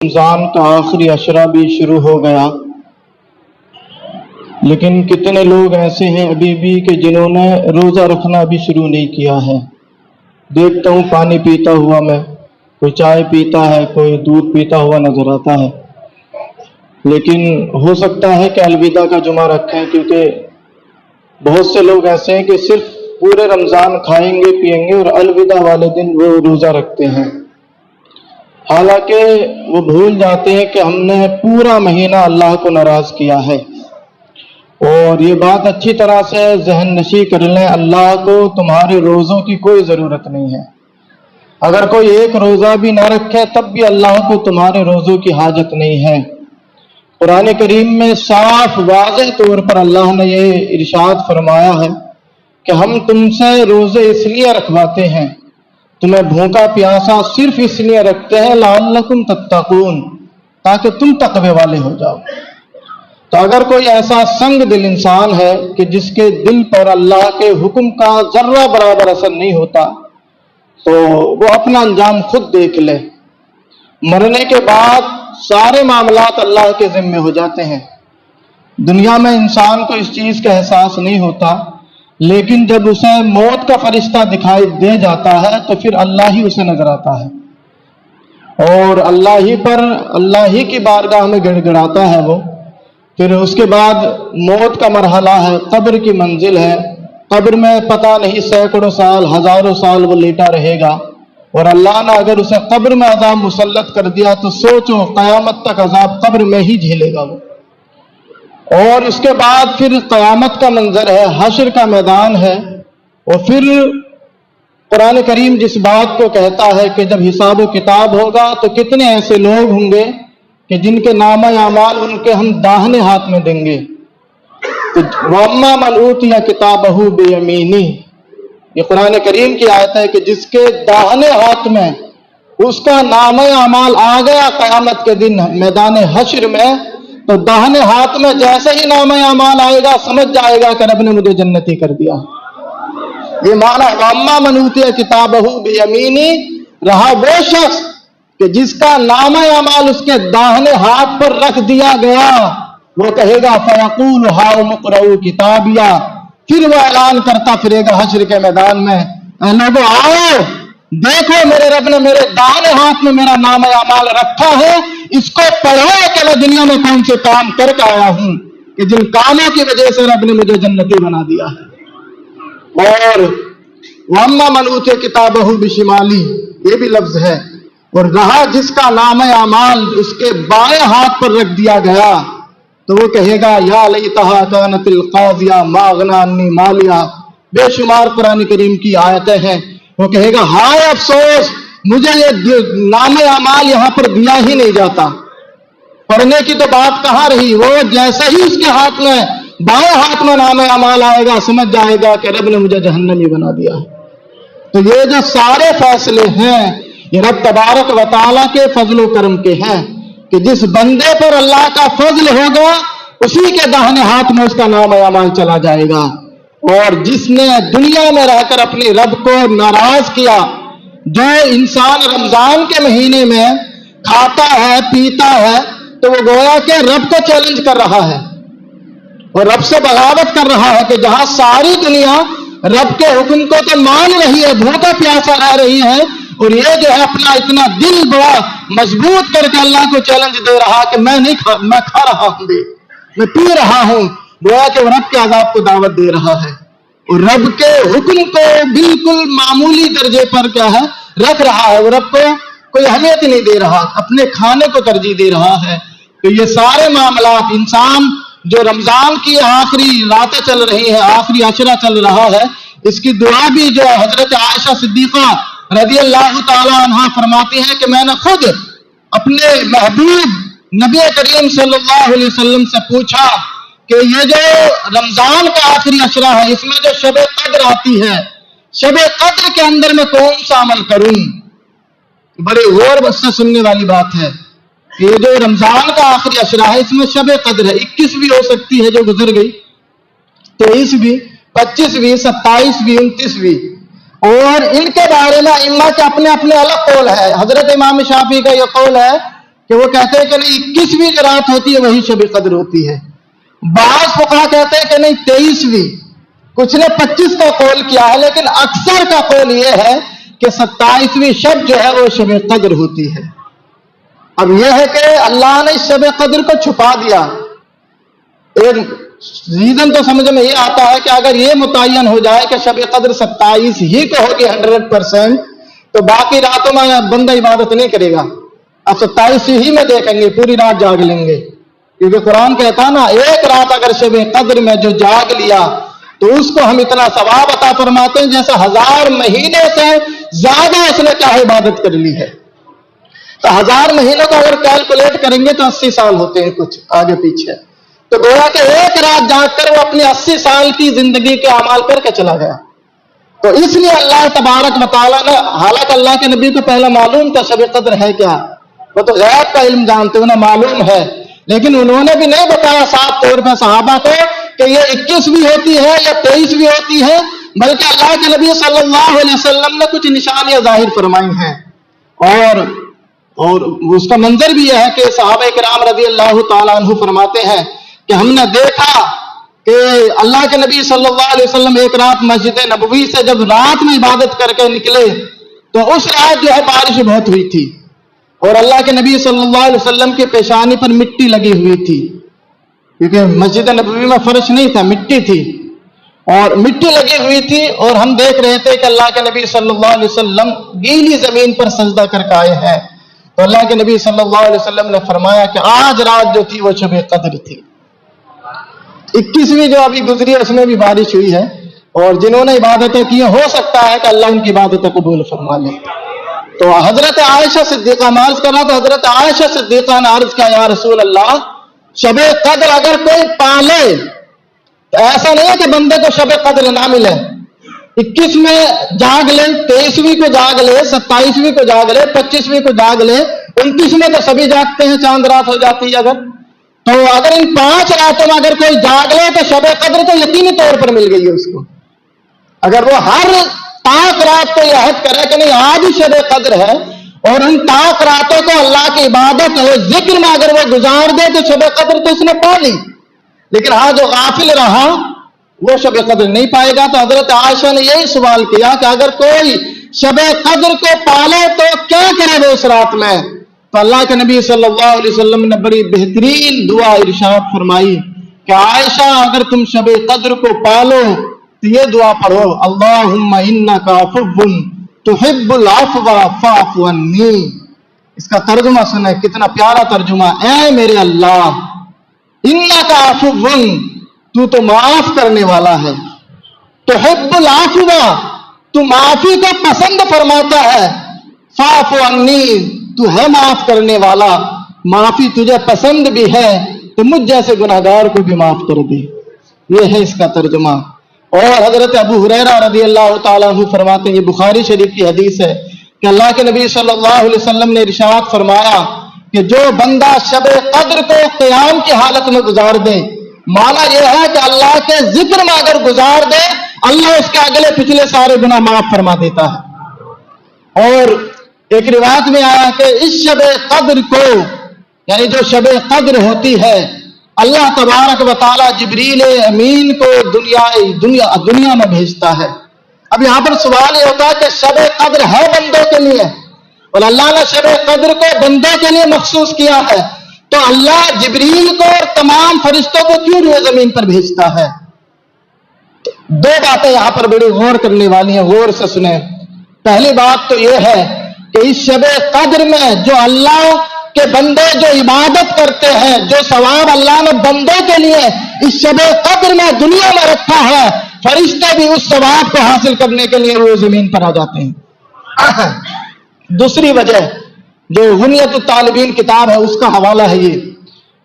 رمضان کا آخری عشرہ بھی شروع ہو گیا، لیکن کتنے لوگ ایسے ہیں ابھی بھی کہ جنہوں نے روزہ رکھنا بھی شروع نہیں کیا ہے۔ دیکھتا ہوں پانی پیتا ہوا میں، کوئی چائے پیتا ہے، کوئی دودھ پیتا ہوا نظر آتا ہے، لیکن ہو سکتا ہے کہ الوداع کا جمعہ رکھیں، کیونکہ بہت سے لوگ ایسے ہیں کہ صرف پورے رمضان کھائیں گے پیئیں گے اور الوداع والے دن وہ روزہ رکھتے ہیں، حالانکہ وہ بھول جاتے ہیں کہ ہم نے پورا مہینہ اللہ کو ناراض کیا ہے۔ اور یہ بات اچھی طرح سے ذہن نشی کر لیں، اللہ کو تمہارے روزوں کی کوئی ضرورت نہیں ہے۔ اگر کوئی ایک روزہ بھی نہ رکھے تب بھی اللہ کو تمہارے روزوں کی حاجت نہیں ہے۔ قرآن کریم میں صاف واضح طور پر اللہ نے یہ ارشاد فرمایا ہے کہ ہم تم سے روزے اس لیے رکھواتے ہیں، تمہیں بھوکا پیاسا صرف اس لیے رکھتے ہیں لعلکم تتقون، تاکہ تم تقوی والے ہو جاؤ۔ تو اگر کوئی ایسا سنگ دل انسان ہے کہ جس کے دل پر اللہ کے حکم کا ذرہ برابر اثر نہیں ہوتا، تو وہ اپنا انجام خود دیکھ لے۔ مرنے کے بعد سارے معاملات اللہ کے ذمے ہو جاتے ہیں۔ دنیا میں انسان کو اس چیز کا احساس نہیں ہوتا، لیکن جب اسے موت کا فرشتہ دکھائی دے جاتا ہے تو پھر اللہ ہی اسے نظر آتا ہے، اور اللہ ہی کی بارگاہ میں گڑ گڑاتا ہے وہ۔ پھر اس کے بعد موت کا مرحلہ ہے، قبر کی منزل ہے۔ قبر میں پتہ نہیں سینکڑوں سال ہزاروں سال وہ لیٹا رہے گا، اور اللہ نے اگر اسے قبر میں عذاب مسلط کر دیا تو سوچو قیامت تک عذاب قبر میں ہی جھیلے گا وہ۔ اور اس کے بعد پھر قیامت کا منظر ہے، حشر کا میدان ہے۔ اور پھر قرآن کریم جس بات کو کہتا ہے کہ جب حساب و کتاب ہوگا تو کتنے ایسے لوگ ہوں گے کہ جن کے نامہ اعمال ان کے ہم داہنے ہاتھ میں دیں گے۔ وَأَمَّا مَنْ أُوتِيَ كِتَابَهُ بِيَمِينِهِ، یہ قرآن کریم کی آیت ہے کہ جس کے داہنے ہاتھ میں اس کا نامہ اعمال آ گیا قیامت کے دن میدان حشر میں، تو داہنے ہاتھ میں جیسے ہی نامہ اعمال آئے گا سمجھ جائے گا کہ رب نے مجھے جنتی کر دیا۔ یہ معنی ہے وَأَمَّا مَنْ أُوتِيَ كِتَابَهُ بِيَمِينِهِ، رہا وہ شخص کہ جس کا نامہ اعمال اس کے داہنے ہاتھ پر رکھ دیا گیا، وہ کہے گا فَيَقُولُ هَاؤْمُ اقْرَءُوا كِتَابِيَهْ، پھر وہ اعلان کرتا پھرے گا حشر کے میدان میں، اے لوگو آؤ دیکھو میرے رب نے میرے داہنے ہاتھ میں میرا نامہ اعمال رکھا ہے، اس کو پڑھو کہ میں دنیا میں کون سے کام کر کے آیا ہوں کہ جن کاموں کی وجہ سے رب نے مجھے جنتی بنا دیا ہے۔ اور وَأَمَّا مَنْ أُوتِيَ كِتَابَهُ بِشِمَالِهِ، یہ بھی لفظ ہے۔ اور رہا جس کا نامہ اعمال اس کے بائیں ہاتھ پر رکھ دیا گیا، تو وہ کہے گا یا لیتہا کانت القاضیہ ما اغنی عنی مالیہ، بے شمار قرآن کریم کی آیتیں ہیں۔ وہ کہے گا ہائے افسوس، مجھے یہ نامہ اعمال یہاں پر دیا ہی نہیں جاتا۔ پڑھنے کی تو بات کہاں رہی، وہ جیسے ہی اس کے ہاتھ میں بائیں ہاتھ میں نامہ اعمال آئے گا سمجھ جائے گا کہ رب نے مجھے جہنمی بنا دیا ہے۔ تو یہ جو سارے فیصلے ہیں یہ رب تبارک و تعالیٰ کے فضل و کرم کے ہیں کہ جس بندے پر اللہ کا فضل ہوگا اسی کے داہنے ہاتھ میں اس کا نام اعمال چلا جائے گا، اور جس نے دنیا میں رہ کر اپنی رب کو ناراض کیا، جو انسان رمضان کے مہینے میں کھاتا ہے پیتا ہے تو وہ گویا کہ رب کو چیلنج کر رہا ہے اور رب سے بغاوت کر رہا ہے کہ جہاں ساری دنیا رب کے حکم کو تو مان رہی ہے، بھوکا پیاسا رہ رہی ہے، اور یہ جو ہے اپنا اتنا دل بڑا مضبوط کر کے اللہ کو چیلنج دے رہا کہ میں کھا رہا ہوں، میں پی رہا ہوں، گویا کہ وہ رب کے عذاب کو دعوت دے رہا ہے، اور رب کے حکم کو بالکل معمولی درجے پر کیا ہے رکھ رہا ہے، وہ رب کو کوئی اہمیت نہیں دے رہا، اپنے کھانے کو ترجیح دے رہا ہے۔ تو یہ سارے معاملات انسان جو رمضان کی آخری راتیں چل رہی ہیں، آخری عشرہ چل رہا ہے، اس کی دعا بھی جو حضرت عائشہ صدیقہ رضی اللہ تعالی عنہ فرماتی ہیں کہ میں نے خود اپنے محبوب نبی کریم صلی اللہ علیہ وسلم سے پوچھا کہ یہ جو رمضان کا آخری عشرہ ہے اس میں جو شب قدر آتی ہے، شب قدر کے اندر میں کون سا عمل کروں؟ بڑے غور سے سننے والی بات ہے کہ یہ جو رمضان کا آخری عشرہ ہے اس میں شب قدر ہے، 21 بھی ہو سکتی ہے جو گزر گئی، 23 بھی، 25 بھی، 27 بھی، 29 بھی، اور ان کے بارے میں ائمہ کے اپنے اپنے الگ قول ہے۔ حضرت امام شافعی کا یہ قول ہے کہ وہ کہتے ہیں کہ نہیں 21ویں جو رات ہوتی ہے وہی شب قدر ہوتی ہے، بعض فقہا کہتے ہیں کہ نہیں 23ویں، کچھ نے 25 کا قول کیا ہے، لیکن اکثر کا قول یہ ہے کہ 27ویں شب جو ہے وہ شب قدر ہوتی ہے۔ اب یہ ہے کہ اللہ نے شب قدر کو چھپا دیا۔ ایک ریزن تو سمجھ میں یہ آتا ہے کہ اگر یہ متعین ہو جائے کہ شب قدر 27 ہی کو ہوگی 100%، تو باقی راتوں میں بندہ عبادت نہیں کرے گا، اب 27 ہی میں دیکھیں گے، پوری رات جاگ لیں گے، کیونکہ قرآن کہتا نا ایک رات اگر شب قدر میں جو جاگ لیا تو اس کو ہم اتنا ثواب عطا فرماتے ہیں جیسے 1000 مہینے سے زیادہ اس نے کیا عبادت کر لی ہے۔ تو 1000 مہینوں کو اگر کیلکولیٹ کریں گے تو 80 سال ہوتے ہیں، کچھ آگے پیچھے، تو گویا کہ ایک رات جاگ کر وہ اپنی 80 سال کی زندگی کے اعمال کر کے چلا گیا۔ تو اس لیے اللہ تبارک و تعالیٰ نے، حالانکہ اللہ کے نبی کو پہلے معلوم تھا شب قدر ہے کیا، وہ تو غیب کا علم جانتے، انہیں معلوم ہے، لیکن انہوں نے بھی نہیں بتایا صاف طور پہ صحابہ کو کہ یہ 21ویں ہوتی ہے یا 23ویں ہوتی ہے، بلکہ اللہ کے نبی صلی اللہ علیہ وسلم نے کچھ نشانیاں ظاہر فرمائی ہیں، اور اس کا منظر بھی یہ ہے کہ صحابہ کرام رضی اللہ تعالیٰ عنہ فرماتے ہیں کہ ہم نے دیکھا کہ اللہ کے نبی صلی اللہ علیہ وسلم ایک رات مسجد نبوی سے جب رات میں عبادت کر کے نکلے تو اس رات جو ہے بارش بہت ہوئی تھی، اور اللہ کے نبی صلی اللہ علیہ وسلم کے پیشانی پر مٹی لگی ہوئی تھی، کیونکہ مسجد نبوی میں فرش نہیں تھا، مٹی تھی، اور مٹی لگی ہوئی تھی، اور ہم دیکھ رہے تھے کہ اللہ کے نبی صلی اللہ علیہ وسلم گیلی زمین پر سجدہ کر کے آئے ہیں۔ تو اللہ کے نبی صلی اللہ علیہ وسلم نے فرمایا کہ آج رات جو تھی وہ شب قدر تھی۔ 21ویں جو ابھی گزری اس میں بھی بارش ہوئی ہے، اور جنہوں نے عبادتیں کی ہو سکتا ہے کہ اللہ ان کی عبادتیں قبول فرما لے۔ تو حضرت عائشہ صدیقہ میں عرض کر رہا تھا، حضرت عائشہ صدیقہ نے عرض کیا یا رسول اللہ، شب قدر اگر کوئی پالے تو ایسا نہیں ہے کہ بندے کو شب قدر نہ ملے، 21 میں جاگ لے، 23ویں کو جاگ لے، 27ویں کو جاگ لے، 25ویں کو جاگ لے، 29 میں تو سبھی جاگتے ہیں، چاند رات ہو جاتی ہے اگر، تو اگر ان 5 راتوں میں اگر کوئی جاگ لے تو شب قدر تو یقینی طور پر مل گئی ہے اس کو۔ اگر وہ ہر طاق رات کو یہ عہد کرے کہ نہیں آج ہی شب قدر ہے، اور ان طاق راتوں کو اللہ کی عبادت اور ذکر میں اگر وہ گزار دے تو شب قدر تو اس نے پا لی، لیکن ہاں جو غافل رہا وہ شب قدر نہیں پائے گا۔ تو حضرت عائشہ نے یہی سوال کیا کہ اگر کوئی شب قدر کو پالے تو کیا کرے وہ اس رات میں؟ تو اللہ کے نبی صلی اللہ علیہ وسلم نے بڑی بہترین دعا ارشاد فرمائی کہ عائشہ اگر تم شب قدر کو پالو تو یہ دعا پڑھو، اللہم انک عفو تحب العفو فاعف عنی۔ اس کا ترجمہ سنیں، کتنا پیارا ترجمہ، اے میرے اللہ، انک عفو، تو تو معاف کرنے والا ہے، تحب العفو، تو معافی کو پسند فرماتا ہے، فاعف عنی، تو ہے معاف کرنے والا، معافی تجھے پسند بھی ہے تو مجھ جیسے گناہگار کو بھی معاف کر دے۔ یہ ہے اس کا ترجمہ۔ اور حضرت ابو ہریرہ رضی اللہ تعالیٰ عنہ فرماتے ہیں، یہ بخاری شریف کی حدیث ہے کہ اللہ کے نبی صلی اللہ علیہ وسلم نے ارشاد فرمایا کہ جو بندہ شب قدر کو قیام کی حالت میں گزار دے، مانا یہ ہے کہ اللہ کے ذکر میں اگر گزار دے اللہ اس کے اگلے پچھلے سارے گناہ معاف فرما دیتا ہے۔ اور ایک روایت میں آیا کہ اس شب قدر کو، یعنی جو شب قدر ہوتی ہے، اللہ تبارک و تعالی جبریل امین کو دنیا میں بھیجتا ہے۔ اب یہاں پر سوال یہ ہوتا ہے کہ شب قدر ہے بندوں کے لیے، اور اللہ نے شب قدر کو بندوں کے لیے مخصوص کیا ہے، تو اللہ جبریل کو اور تمام فرشتوں کو کیوں روئے زمین پر بھیجتا ہے؟ دو باتیں یہاں پر بڑی غور کرنے والی ہیں، غور سے سنیں۔ پہلی بات تو یہ ہے کہ اس شب قدر میں جو اللہ کے بندے جو عبادت کرتے ہیں، جو ثواب اللہ نے بندوں کے لیے اس شب قدر میں دنیا میں رکھا ہے، فرشتے بھی اس ثواب کو حاصل کرنے کے لیے وہ زمین پر آ جاتے ہیں۔ دوسری وجہ جو غنیت الطالبین کتاب ہے اس کا حوالہ ہے،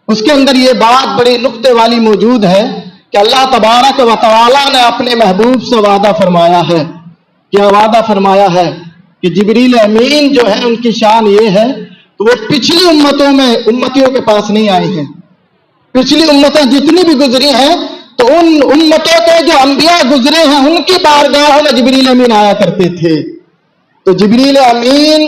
اس کے اندر یہ بات بڑی نقطے والی موجود ہے کہ اللہ تبارک و تعالی نے اپنے محبوب سے وعدہ فرمایا ہے۔ کیا وعدہ فرمایا ہے؟ کہ جبریل امین جو ہے ان کی شان یہ ہے کہ وہ پچھلی امتیوں کے پاس نہیں آئے ہیں۔ پچھلی امتیں جتنی بھی گزری ہیں تو ان امتوں کے جو انبیاء گزرے ہیں ان کی بارگاہوں میں جبریل امین آیا کرتے تھے۔ تو جبریل امین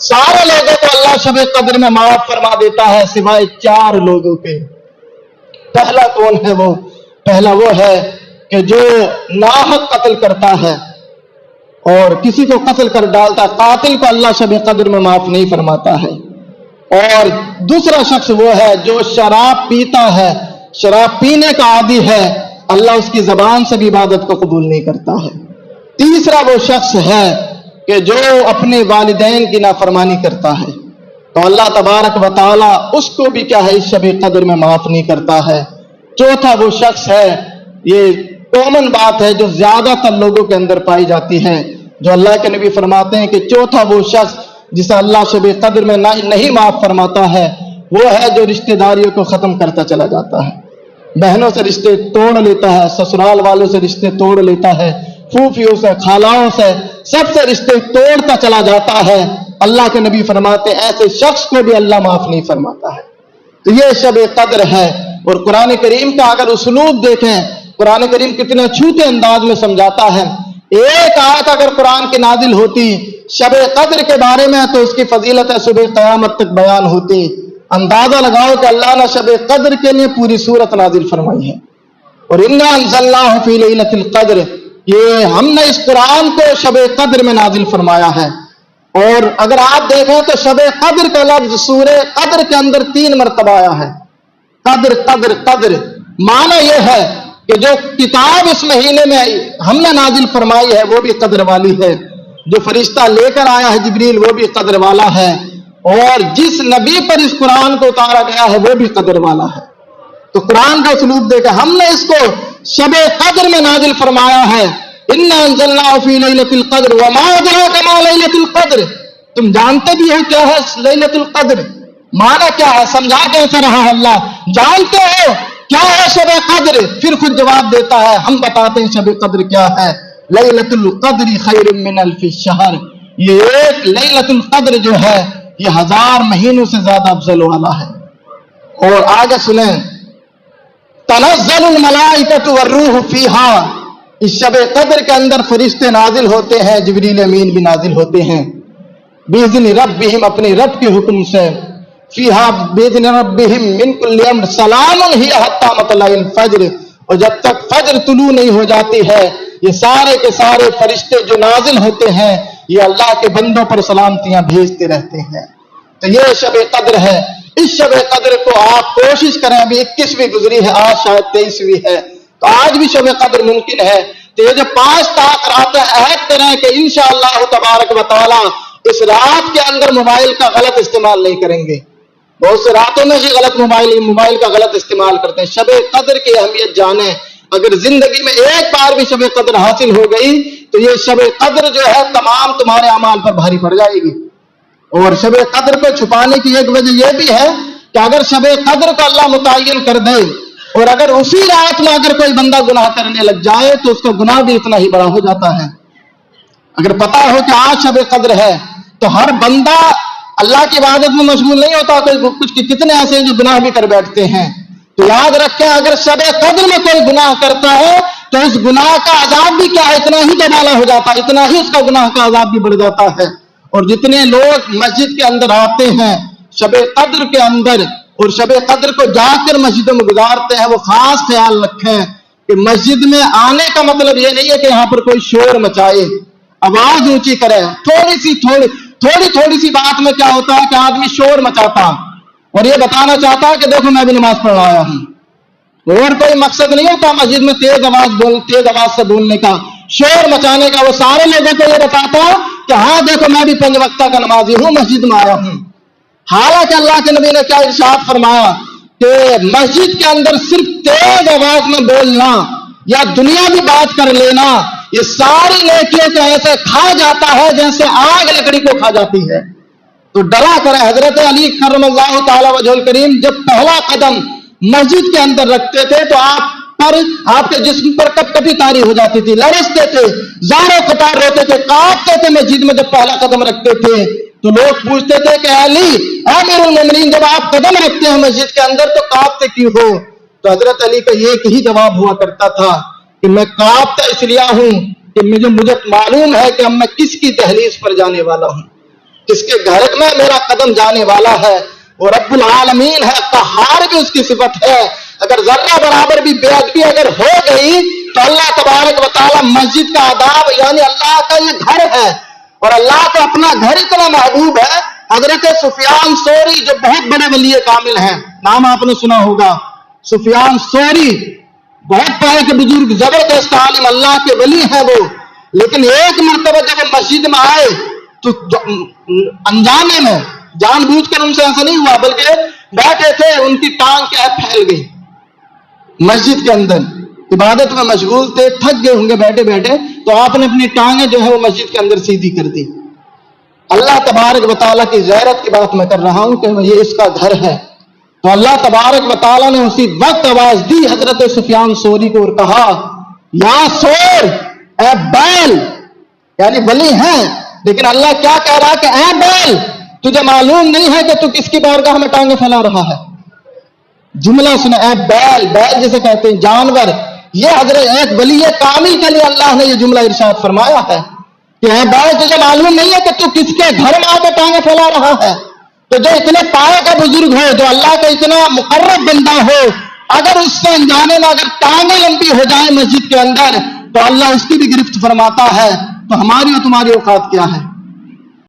سارے لوگوں کو اللہ شب قدر میں معاف فرما دیتا ہے سوائے 4 لوگوں کے۔ پہلا کون ہے وہ؟ پہلا وہ ہے کہ جو ناحق قتل کرتا ہے اور کسی کو قتل کر ڈالتا ہے، قاتل کو اللہ شب قدر میں معاف نہیں فرماتا ہے۔ اور دوسرا شخص وہ ہے جو شراب پیتا ہے، شراب پینے کا عادی ہے، اللہ اس کی زبان سے بھی عبادت کو قبول نہیں کرتا ہے۔ تیسرا وہ شخص ہے کہ جو اپنے والدین کی نافرمانی کرتا ہے، تو اللہ تبارک و تعالی اس کو بھی کیا ہے اس شب قدر میں معاف نہیں کرتا ہے۔ چوتھا وہ شخص ہے، یہ کامن بات ہے جو زیادہ تر لوگوں کے اندر پائی جاتی ہے، جو اللہ کے نبی فرماتے ہیں کہ چوتھا وہ شخص جسے اللہ شب قدر میں نہیں معاف فرماتا ہے، وہ ہے جو رشتہ داریوں کو ختم کرتا چلا جاتا ہے، بہنوں سے رشتے توڑ لیتا ہے، سسرال والوں سے رشتے توڑ لیتا ہے، پھوپھیوں سے، خالاؤں سے، سب سے رشتے توڑتا چلا جاتا ہے۔ اللہ کے نبی فرماتے ہیں ایسے شخص کو بھی اللہ معاف نہیں فرماتا ہے۔ تو یہ شب قدر ہے۔ اور قرآن کریم کا اگر اسلوب دیکھیں، قرآن کریم کتنے چھوٹے انداز میں سمجھاتا ہے۔ ایک آیت اگر قرآن کی نازل ہوتی شب قدر کے بارے میں تو اس کی فضیلت صبح قیامت تک بیان ہوتی۔ اندازہ لگاؤ کہ اللہ نے شب قدر کے لیے پوری سورت نازل فرمائی ہے۔ اور انا انزلناہ فی لیلۃ القدر، یہ ہم نے اس قرآن کو شب قدر میں نازل فرمایا ہے۔ اور اگر آپ دیکھیں تو شب قدر کا لفظ سورہ قدر کے اندر 3 مرتبہ آیا ہے۔ قدر قدر قدر، معنی یہ ہے کہ جو کتاب اس مہینے میں ہم نے نازل فرمائی ہے وہ بھی قدر والی ہے، جو فرشتہ لے کر آیا ہے جبریل وہ بھی قدر والا ہے، اور جس نبی پر اس قرآن کو اتارا گیا ہے وہ بھی قدر والا ہے۔ تو قرآن کا اسلوب دیکھیں، ہم نے اس کو شب قدر میں نازل فرمایا ہے۔ انا انزلناہ فی لیلۃ القدر وما ادراک ما لیلۃ القدر، تم جانتے بھی ہو کیا ہے لیلۃ القدر، معنی کیا ہے، سمجھا کیسے رہا ہے اللہ، جانتے ہو کیا ہے شب قدر؟ پھر خود جواب دیتا ہے ہم بتاتے ہیں شب قدر کیا ہے۔ لیلۃ القدر خیر من الف شہر، یہ ایک لیلۃ القدر جو ہے یہ 1000 مہینوں سے زیادہ افضل والا ہے۔ اور آگے سنیں، تنزل الملائکۃ والروح فیہا، اس شب قدر کے اندر فرشتے نازل ہوتے ہیں، جبریل امین بھی نازل ہوتے ہیں، باذن ربہم، اپنے رب کے حکم سے، فیہا باذن ربہم من کل امر سلام ہی حتی مطلع الفجر، اور جب تک فجر طلوع نہیں ہو جاتی ہے یہ سارے کے سارے فرشتے جو نازل ہوتے ہیں یہ اللہ کے بندوں پر سلامتیاں بھیجتے رہتے ہیں۔ تو یہ شب قدر ہے۔ اس شب قدر کو آپ کوشش کریں، ابھی 21ویں گزری ہے، آج شاید 23ویں ہے، تو آج بھی شب قدر ممکن ہے۔ تو یہ جو 5 راتیں عہد کریں کہ انشاءاللہ تبارک و تعالی اس رات کے اندر موبائل کا غلط استعمال نہیں کریں گے۔ بہت سے راتوں میں ہی غلط موبائل کا غلط استعمال کرتے ہیں۔ شب قدر کی اہمیت جانیں، اگر زندگی میں ایک بار بھی شب قدر حاصل ہو گئی تو یہ شب قدر جو ہے تمام تمہارے اعمال پر بھاری پڑ جائے گی۔ اور شب قدر کو چھپانے کی ایک وجہ یہ بھی ہے کہ اگر شب قدر کو اللہ متعین کر دے اور اگر اسی رات میں اگر کوئی بندہ گناہ کرنے لگ جائے تو اس کا گناہ بھی اتنا ہی بڑا ہو جاتا ہے۔ اگر پتا ہو کہ آج شب قدر ہے تو ہر بندہ اللہ کی عبادت میں مشغول نہیں ہوتا، کچھ کتنے ایسے ہیں جو گناہ بھی کر بیٹھتے ہیں۔ تو یاد رکھیں اگر شب قدر میں کوئی گناہ کرتا ہے تو اس گناہ کا عذاب بھی کیا ہے، اتنا ہی دوبالا ہو جاتا ہے، اتنا ہی اس کا گناہ کا عذاب بھی بڑھ جاتا ہے۔ اور جتنے لوگ مسجد کے اندر آتے ہیں شب قدر کے اندر اور شب قدر کو جا کر مسجدوں میں گزارتے ہیں، وہ خاص خیال رکھیں کہ مسجد میں آنے کا مطلب یہ نہیں ہے کہ یہاں پر کوئی شور مچائے، آواز اونچی کرے، تھوڑی سی بات میں کیا ہوتا ہے کہ آدمی شور مچاتا اور یہ بتانا چاہتا ہے کہ دیکھو میں بھی نماز پڑھ آیا ہوں، اور کوئی مقصد نہیں ہوتا مسجد میں تیز آواز سے بولنے کا، شور مچانے کا۔ وہ سارے لوگوں کو یہ بتاتا کہ ہاں دیکھو میں بھی 5 وقتہ کا نمازی ہوں، مسجد میں آیا ہوں۔ حالانکہ اللہ کے نبی نے کیا ارشاد فرمایا کہ مسجد کے اندر صرف تیز آواز میں بولنا یا دنیاوی بات کر لینا یہ ساری نیکیوں کو ایسے کھا جاتا ہے جیسے آگ لکڑی کو کھا جاتی ہے۔ تو ڈرا کرے، حضرت علی کرم اللہ تعالی وجہ الکریم جب پہلا قدم مسجد کے اندر رکھتے تھے تو آپ کے جسم پر کپ کپی طاری ہو جاتی تھی، لرزتے تھے، زاروں قطار روتے تھے، کانپتے تھے۔ مسجد میں جب پہلا قدم رکھتے تھے تو لوگ پوچھتے تھے کہ علی امیر المومنین جب آپ قدم رکھتے ہیں مسجد کے اندر تو کانپتے کیوں ہو؟ تو حضرت علی کا ایک ہی جواب ہوا کرتا تھا کہ میں کانپتا اس لیے ہوں کہ مجھے معلوم ہے کہ اب میں کس کی دہلیز پر جانے والا ہوں۔ کس کے گھر میں میرا قدم جانے والا ہے. وہ رب العالمین ہے, قہار بھی اس کی صفت ہے. اگر ذرہ برابر بھی بے ادبی اگر ہو گئی تو اللہ تبارک و تعالی مسجد کا آداب, یعنی اللہ کا یہ گھر ہے اور اللہ کو اپنا گھر اتنا محبوب ہے. حضرت سفیان ثوری جو بہت بڑے ولی کامل ہیں, نام آپ نے سنا ہوگا, سفیان ثوری بہت پہلے کے بزرگ, زبردست عالم, اللہ کے ولی ہیں وہ. لیکن ایک مرتبہ جب وہ مسجد میں آئے تو انجانے میں جان بوجھ کر ان سے ایسا نہیں ہوا, بلکہ بیٹھے تھے, ان کی ٹانگ کیا پھیل گئی مسجد کے اندر, عبادت میں مشغول تھے, تھک گئے ہوں گے بیٹھے بیٹھے, تو آپ نے اپنی ٹانگیں جو ہے وہ مسجد کے اندر سیدھی کر دی. اللہ تبارک و تعالیٰ کی غیرت کی بات میں کر رہا ہوں کہ یہ اس کا گھر ہے. تو اللہ تبارک و تعالیٰ نے اسی وقت آواز دی حضرت سفیان ثوری کو اور کہا, یا ثور, اے بیل, یعنی ولی ہیں لیکن اللہ کیا کہہ رہا کہ اے بیل, تجھے معلوم نہیں ہے کہ تو کس کی بارگاہ میں ٹانگیں پھیلا رہا ہے. جملہ سنا, اے بیل, بیل جسے کہتے ہیں جانور. یہ حضرت ایک ولی کامل کے لیے اللہ نے یہ جملہ ارشاد فرمایا ہے کہ اے بیل, تجھے معلوم نہیں ہے کہ تو کس کے گھر میں آ کے ٹانگیں پھیلا رہا ہے. تو جو اتنے پائے کا بزرگ ہو, جو اللہ کا اتنا مقرب بندہ ہو, اگر اس سے انجانے میں اگر ٹانگیں لمبی ہو جائیں مسجد کے اندر تو اللہ اس کی بھی گرفت فرماتا ہے. تو ہماری اور تمہاری اوقات کیا ہے؟